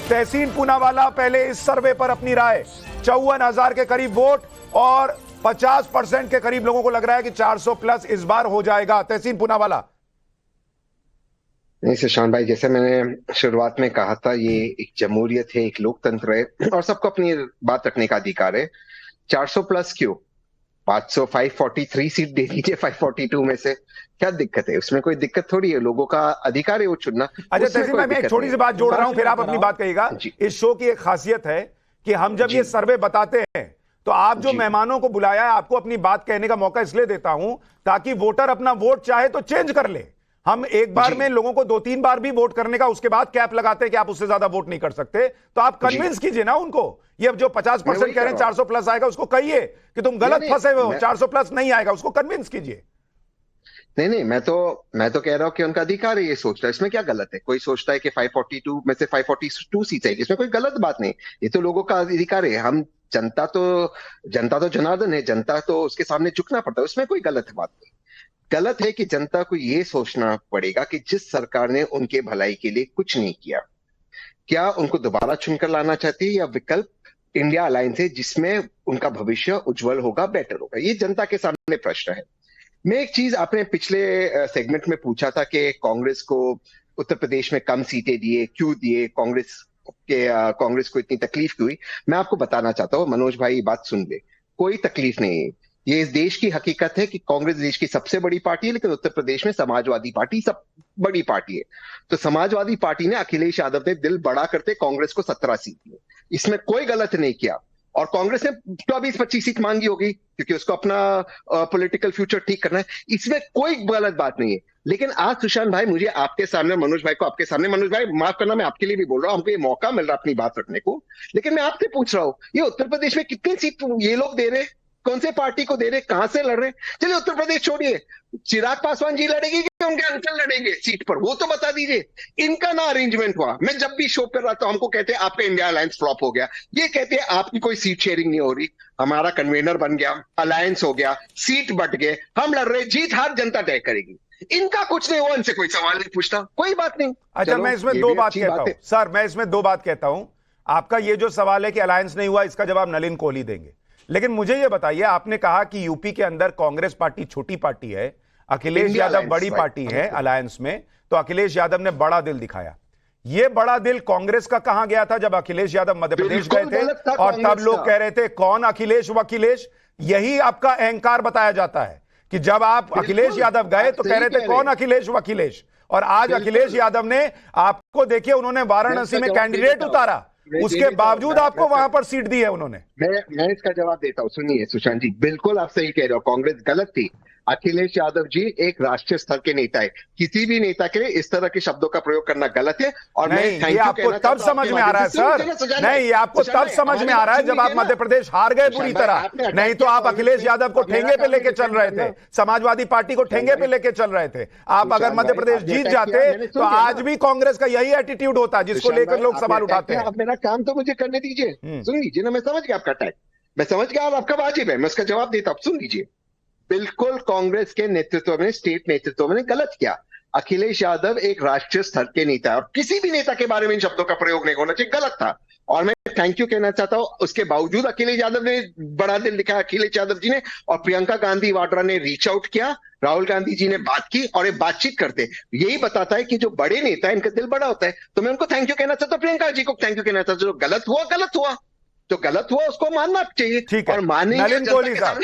तहसीन पूनावाला पहले इस सर्वे पर अपनी राय, 54,000 के करीब वोट और 50% के करीब लोगों को लग रहा है कि 400 प्लस इस बार हो जाएगा। तहसीन पूनावाला। नहीं सुशांत भाई, जैसे मैंने शुरुआत में कहा था, ये एक जमहूरियत है, एक लोकतंत्र है और सबको अपनी बात रखने का अधिकार है। 400 प्लस क्यों? 500 543 सीट दे दीजिए 542 में से, क्या दिक्कत है? उसमें कोई दिक्कत थोड़ी है, लोगों का अधिकार है वो चुनना। अच्छा तहसीन भाई, मैं एक छोटी सी बात जोड़ रहा हूं, फिर आप अपनी बात कहिएगा। इस शो की एक खासियत है कि हम जब ये सर्वे बताते हैं तो आप जो मेहमानों को बुलाया है, आपको अपनी बात कहने का मौका इसलिए देता हूं ताकि वोटर अपना वोट चाहे तो चेंज कर ले। हम एक बार में लोगों को 2-3 बार भी वोट करने का, उसके बाद कैप लगाते हैं कि आप उससे ज्यादा वोट नहीं कर सकते। तो आप कन्विंस कीजिए ना उनको। ये जो 50% कह रहे हैं 400 प्लस आएगा, उसको कहिए कि तुम गलत फंसे हुए हो, 400 प्लस नहीं आएगा, उसको कन्विंस कीजिए। नहीं, मैं तो कह रहा हूं कि उनका अधिकार है ये सोचना, इसमें क्या गलत है? कोई सोचता है कि 542 में से 542 सीट आएगी, इसमें कोई गलत बात नहीं। ये तो लोगों का अधिकार है। हम जनता तो जनार्दन है, जनता तो उसके सामने झुकना पड़ता है, उसमें कोई गलत बात नहीं। गलत है कि जनता को ये सोचना पड़ेगा कि जिस सरकार ने उनके भलाई के लिए कुछ नहीं किया, क्या उनको दोबारा चुनकर लाना चाहती है, या विकल्प इंडिया अलायंस है जिसमें उनका भविष्य उज्जवल होगा, बेटर होगा? ये जनता के सामने प्रश्न है। मैं एक चीज, आपने पिछले सेगमेंट में पूछा था कि कांग्रेस को उत्तर प्रदेश में कम सीटें दिए, क्यों दिए, कांग्रेस को इतनी तकलीफ क्यों हुई? मैं आपको बताना चाहता हूं, मनोज भाई बात सुन ले, कोई तकलीफ नहीं है। ये इस देश की हकीकत है कि कांग्रेस देश की सबसे बड़ी पार्टी है, लेकिन उत्तर प्रदेश में समाजवादी पार्टी सब बड़ी पार्टी है। तो समाजवादी पार्टी ने, अखिलेश यादव ने दिल बड़ा करते कांग्रेस को 17 सीट दी, इसमें कोई गलत नहीं किया। और कांग्रेस ने 24-25 सीट मांगी होगी क्योंकि उसको अपना पॉलिटिकल फ्यूचर ठीक करना है, इसमें कोई गलत बात नहीं है। लेकिन आज सुशांत भाई, मुझे आपके सामने, मनोज भाई को आपके सामने, मनोज भाई माफ करना, मैं आपके लिए भी बोल रहा हूं, हमको ये मौका मिल रहा है अपनी बात रखने को, लेकिन मैं आपसे पूछ रहा हूं, ये उत्तर प्रदेश में कितनी सीट ये लोग दे रहे, कौन से पार्टी को दे रहे, कहां से लड़ रहे? चलिए उत्तर प्रदेश छोड़िए, चिराग पासवान जी लड़ेगी कि उनके अंकल लड़ेंगे सीट पर, वो तो बता दीजिए। इनका ना अरेंजमेंट हुआ। मैं जब भी शो कर रहा था, हमको कहते हैं आपका इंडिया अलायंस फ्लॉप हो गया, ये कहते हैं आपकी कोई सीट शेयरिंग नहीं हो रही। हमारा कन्वेनर बन गया, अलायंस हो गया, सीट बट गए, हम लड़ रहे, जीत हार जनता तय करेगी। इनका कुछ नहीं हुआ, इनसे कोई सवाल नहीं पूछता, कोई बात नहीं। अच्छा, मैं इसमें दो बात कहता हूं सर, मैं इसमें दो बात कहता हूं। आपका ये जो सवाल है कि अलायंस नहीं हुआ, इसका जवाब नलिन कोहली देंगे। लेकिन मुझे ये बताइए, आपने कहा कि यूपी के अंदर कांग्रेस पार्टी छोटी पार्टी है, अखिलेश यादव बड़ी पार्टी है अलायंस में, तो अखिलेश यादव ने बड़ा दिल दिखाया। ये बड़ा दिल कांग्रेस का कहां गया था जब अखिलेश यादव मध्य प्रदेश गए थे और तब लोग कह रहे थे कौन अखिलेश वकीलेश? यही आपका अहंकार बताया जाता है कि जब आप अखिलेश यादव गए तो कह रहे थे कौन अखिलेश वकीलेश, और आज अखिलेश यादव ने आपको, देखिए उन्होंने वाराणसी में कैंडिडेट उतारा, उसके बावजूद आपको वहां पर सीट दी है उन्होंने। मैं इसका जवाब देता हूं, सुनिए सुशांत जी, बिल्कुल आप सही कह रहे हो, कांग्रेस गलत थी। अखिलेश यादव जी एक राष्ट्रीय स्तर के नेता है, किसी भी नेता के लिए इस तरह के शब्दों का प्रयोग करना गलत है। और मैं ये आपको तब समझ में आ रहा है सर, नहीं, ये आपको तब समझ में आ रहा है जब आप मध्य प्रदेश हार गए पूरी तरह, नहीं तो आप अखिलेश यादव को ठेंगे पे लेके चल रहे थे, समाजवादी पार्टी को ठेंगे पे लेके चल रहे थे। आप अगर मध्य प्रदेश जीत जाते तो आज भी कांग्रेस का यही एटीट्यूड होता जिसको लेकर लोग सवाल उठाते हैं। मेरा काम तो मुझे करने दीजिए, सुन लीजिए ना, मैं समझ गया आपका टैग, मैं समझ गया, और आपका वाजिब है, मैं उसका जवाब देता हूं। सुन लीजिए, बिल्कुल कांग्रेस के नेतृत्व में, स्टेट नेतृत्व में गलत किया। अखिलेश यादव एक राष्ट्रीय स्तर के नेता है और किसी भी नेता के बारे में इन शब्दों का प्रयोग नहीं होना चाहिए, गलत था। और मैं थैंक यू कहना चाहता हूं, उसके बावजूद अखिलेश यादव ने बड़ा दिल दिखाया, अखिलेश यादव जी ने, और प्रियंका गांधी वाड्रा ने रीच आउट किया, राहुल गांधी जी ने बात की, और ये बातचीत करते यही बताता है कि जो बड़े नेता है इनका दिल बड़ा होता है। तो मैं उनको थैंक यू कहना चाहता हूं, प्रियंका जी को थैंक यू कहना चाहता हूं। जो गलत हुआ, जो गलत हुआ उसको मानना चाहिए। ठीक है, और मानेंगे, नलिन कोहली साहब,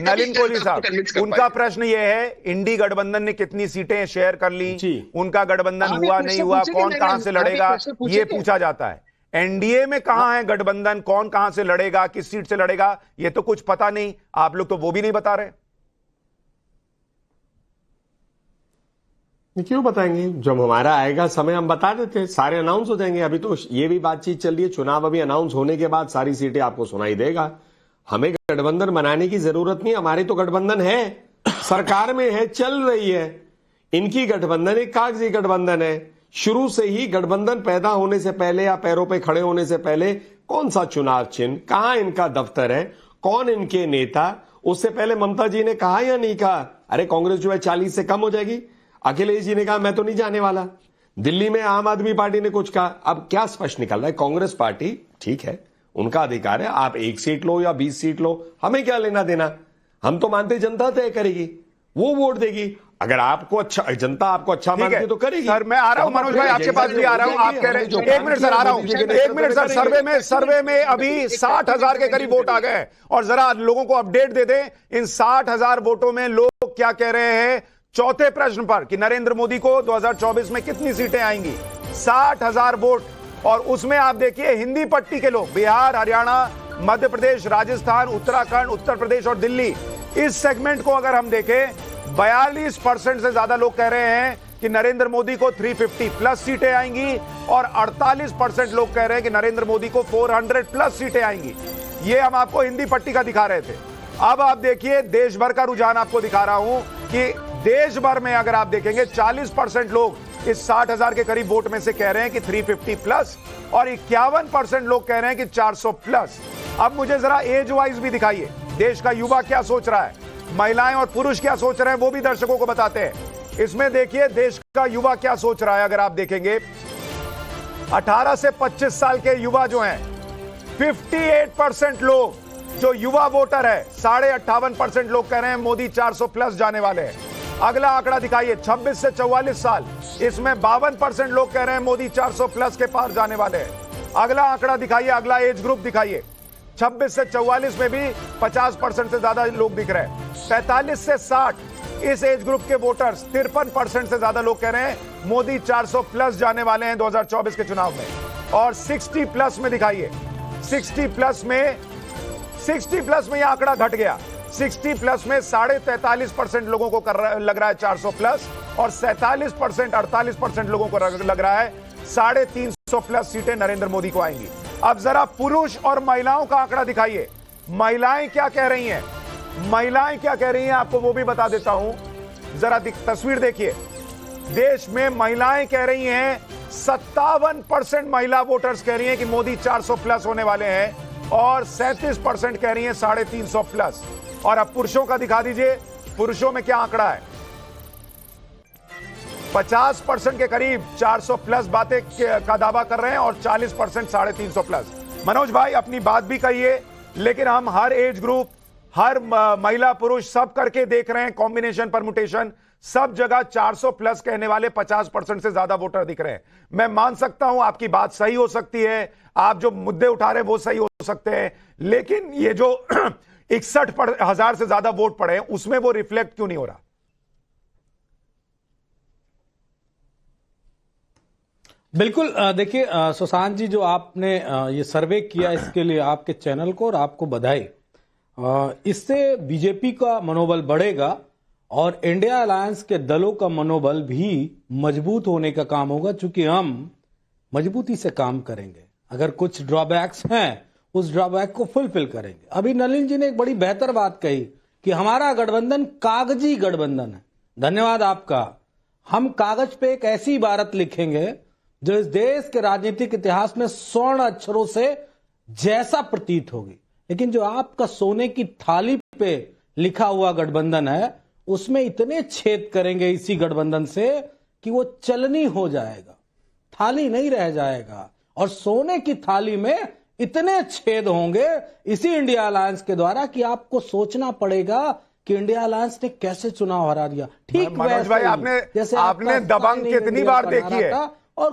नलिन कोहली साहब, उनका प्रश्न ये है, इंडी गठबंधन ने कितनी सीटें शेयर कर ली, उनका गठबंधन हुआ नहीं हुआ, कौन कहां से लड़ेगा, ये पूछा जाता है। एनडीए में कहां है गठबंधन, कौन कहां से लड़ेगा, किस सीट से लड़ेगा, ये तो कुछ पता नहीं। आप लोग तो वो भी नहीं बता रहे। क्यों बताएंगे? जब हमारा आएगा समय हम बता देते हैं, सारे अनाउंस हो जाएंगे। अभी तो ये भी बातचीत चल रही है, चुनाव अभी अनाउंस होने के बाद सारी सीटें आपको सुनाई देगा। हमें गठबंधन बनाने की जरूरत नहीं, हमारी तो गठबंधन है, सरकार में है, चल रही है। इनकी गठबंधन एक कागजी गठबंधन है। शुरू से ही गठबंधन पैदा होने से पहले या पैरों पर खड़े होने से पहले कौन सा चुनाव चिन्ह, कहां इनका दफ्तर है, कौन इनके नेता, उससे पहले ममता जी ने कहा या नहीं कहा अरे कांग्रेस जो है 40 से कम हो जाएगी? अखिलेश जी ने कहा मैं तो नहीं जाने वाला। दिल्ली में आम आदमी पार्टी ने कुछ कहा। अब क्या स्पष्ट निकल रहा है, कांग्रेस पार्टी, ठीक है उनका अधिकार है, आप 1 सीट लो या 20 सीट लो, हमें क्या लेना देना। हम तो मानते जनता तय करेगी, वो वोट देगी। अगर आपको अच्छा, जनता आपको अच्छा मानती है तो करेगी। सर मैं आ रहा हूं मनोज भाई, आपके पास भी आ रहा हूं। आप कह रहे हैं, एक मिनट सर आ रहा हूं, 1 मिनट सर। सर्वे में अभी 60,000 के करीब वोट आ गए और जरा लोगों को अपडेट दे दें, इन 60,000 वोटों में लोग क्या कह रहे हैं चौथे प्रश्न पर कि नरेंद्र मोदी को 2024 में कितनी सीटें आएंगी। 60,000 वोट, और उसमें आप देखिए हिंदी पट्टी के लोग, बिहार, हरियाणा, मध्य प्रदेश, राजस्थान, उत्तराखंड, उत्तर प्रदेश और दिल्ली, इस सेगमेंट को अगर हम देखें 42% से ज्यादा लोग कह रहे हैं कि नरेंद्र मोदी को 350 प्लस सीटें आएंगी और 48% लोग कह रहे हैं कि नरेंद्र मोदी को 400 प्लस सीटें आएंगी। ये हम आपको हिंदी पट्टी का दिखा रहे थे। अब आप देखिए देश भर का रुझान आपको दिखा रहा हूं कि देश भर में अगर आप देखेंगे 40% लोग इस 60,000 के करीब वोट में से कह रहे हैं कि 350 प्लस और 51% लोग कह रहे हैं कि 400 प्लस। अब मुझे जरा एज वाइज भी दिखाइए, देश का युवा क्या सोच रहा है, महिलाएं और पुरुष क्या सोच रहे हैं, वो भी दर्शकों को बताते हैं। इसमें देखिए देश का युवा क्या सोच रहा है। अगर आप देखेंगे 18 से 25 साल के युवा जो हैं, 58% लोग जो युवा वोटर है, 58.5% लोग कह रहे हैं मोदी 400 प्लस जाने वाले हैं। अगला आंकड़ा दिखाइए 26 से 44 साल, इसमें 52% लोग कह रहे हैं मोदी 400 प्लस के पार जाने वाले हैं। अगला आंकड़ा दिखाइए, अगला एज ग्रुप दिखाइए, 26 से 44 में भी 50% से ज्यादा लोग दिख रहे हैं। 45 से 60 इस एज ग्रुप के वोटर्स 53% से ज्यादा लोग कह रहे हैं मोदी 400 प्लस जाने वाले हैं 2024 के चुनाव में। और 60 प्लस में दिखाइए, 60 प्लस में यह आंकड़ा घट गया। 60 प्लस में 43.5% लोगों को लग रहा है 400 प्लस और 48% लोगों को लग रहा है 350 प्लस सीटें नरेंद्र मोदी को आएंगी। अब जरा पुरुष और महिलाओं का आंकड़ा दिखाइए, महिलाएं क्या कह रही हैं, महिलाएं क्या कह रही हैं आपको वो भी बता देता हूं। जरा तस्वीर देखिए, देश में महिलाएं कह रही हैं 57% महिला वोटर्स कह रही हैं कि मोदी 400 प्लस होने वाले हैं और 37% कह रही हैं 350 प्लस। और अब पुरुषों का दिखा दीजिए, पुरुषों में क्या आंकड़ा है, 50% के करीब 400 प्लस बातें का दावा कर रहे हैं और 40% 350 प्लस। मनोज भाई अपनी बात भी कहिए, लेकिन हम हर एज ग्रुप, हर महिला पुरुष सब करके देख रहे हैं, कॉम्बिनेशन परमुटेशन, सब जगह 400 प्लस कहने वाले 50% से ज्यादा वोटर दिख रहे हैं। मैं मान सकता हूं आपकी बात सही हो सकती है, आप जो मुद्दे उठा रहे हैं वो सही हो सकते हैं, लेकिन ये जो 61,000 से ज्यादा वोट पड़े हैं उसमें वो रिफ्लेक्ट क्यों नहीं हो रहा? बिल्कुल, देखिए सुशांत जी, जो आपने ये सर्वे किया इसके लिए आपके चैनल को और आपको बधाई। इससे बीजेपी का मनोबल बढ़ेगा और इंडिया अलायंस के दलों का मनोबल भी मजबूत होने का काम होगा, चूंकि हम मजबूती से काम करेंगे। अगर कुछ ड्रॉबैक्स हैं उस ड्रॉबैक को फुलफिल करेंगे। अभी नलिन जी ने एक बड़ी बेहतर बात कही कि हमारा गठबंधन कागजी गठबंधन है। धन्यवाद आपका। हम कागज पे एक ऐसी इबारत लिखेंगे जो इस देश के राजनीतिक इतिहास में स्वर्ण अक्षरों से जैसा प्रतीत होगी, लेकिन जो आपका सोने की थाली पे लिखा हुआ गठबंधन है उसमें इतने छेद करेंगे इसी गठबंधन से कि वो चलनी हो जाएगा, थाली नहीं रह जाएगा। और सोने की थाली में इतने छेद होंगे इसी इंडिया अलायंस के द्वारा कि आपको सोचना पड़ेगा कि इंडिया अलायंस ने कैसे चुनाव हरा दिया। ठीक मनोज भाई, आपने दबंग कितनी बार देखी है? और